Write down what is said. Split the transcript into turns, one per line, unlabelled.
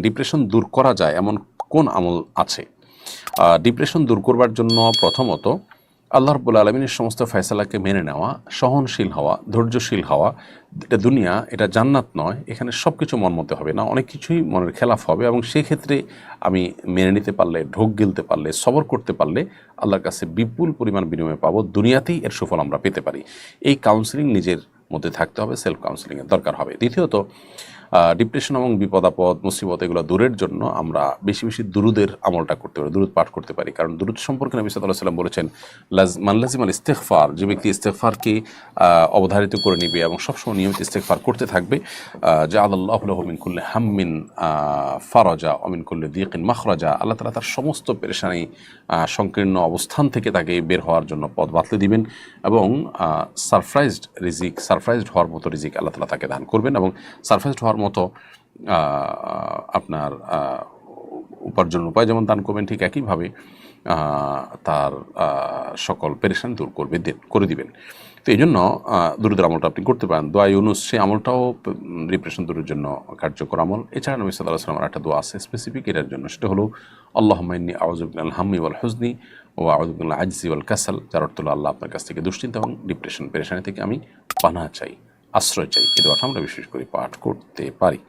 Depression দূর করা যায় এমন কোন আমল আছে? ডিপ্রেশন দূর করবার জন্য প্রথমত আল্লাহ রাব্বুল আলামিনের সমস্ত ফয়সালাকে মেনে নেওয়া, সহনশীল হওয়া, ধৈর্যশীল হওয়া। এটা দুনিয়া, এটা জান্নাত নয়। এখানে সব কিছু মন মতো হবে না, অনেক কিছুই মনের খেলাফ হবে, এবং সেক্ষেত্রে আমি মেনে নিতে পারলে, ঢোক গিলতে পারলে, সবর করতে পারলে আল্লাহর কাছে বিপুল পরিমাণ বিনিময় পাবো, দুনিয়াতেই এর সুফল আমরা পেতে পারি। এই কাউন্সেলিং নিজের মধ্যে থাকতে হবে, সেলফ কাউন্সেলিংয়ের দরকার হবে। দ্বিতীয়ত, ডিপ্রেশন এবং বিপদ আপদ মুসিবত এগুলো দূরের জন্য আমরা বেশি বেশি দুরুদের আমলটা করতে পারি, দুরুদ পাঠ করতে পারি। কারণ দুরুদ সম্পর্কে নবী সাল্লাল্লাহু আলাইহি ওয়াসাল্লাম বলেছেন, মান লাজিমাল ইস্তিগফার, যে ব্যক্তি ইস্তিগফারকে অবধারিত করে নিবে এবং সবসময় নিয়মিত ইস্তিগফার করতে থাকবে, জাআলাল্লাহু লাহু মিন কুল্লি হাম্মিন ফারাজা ওয়া মিন কুল্লি দিকিন মাখরাজা, আল্লাহ তাআলা তার সমস্ত পেরেশানি, সংকীর্ণ অবস্থান থেকে তাকে বের হওয়ার জন্য পথ বাতলে দিবেন, এবং সারপ্রাইজড হওয়ার মতো রিজিক আল্লাহ তাআলা তাকে দান করবেন, এবং সারপ্রাইজড হওয়ার মতো আপনার উপার্জনের উপায় যেমন দান করবেন, ঠিক একইভাবে তার সকল পেরেশানি দূর করে দিবেন। তো এই জন্য দুরুদের আমলটা আপনি করতে পারেন। দোয়া ইউনুস, সেই আমলটাও ডিপ্রেশন দূরের জন্য কার্যকর আমল। এছাড়া নবী সাল্লাল্লাহু আলাইহি ওয়াসাল্লামের একটা দোয়া আছে স্পেসিফিক এটার জন্য, সেটা হলো আল্লাহুম্মা ইন্নী আউযু বিকা মিনাল হাম্মি ওয়াল হুজনি ওয়া আউযু বিকা মিনাল আজজি ওয়াল কাসাল, যার অর্থ হলো আল্লাহ আপনার কাছ থেকে দুশ্চিন্তা এবং ডিপ্রেশন পেরেশানি থেকে আমি পানাহ চাই, আশ্রয় চাই। এই দোয়াটা আমরা বিশেষ করে পাঠ করতে পারি।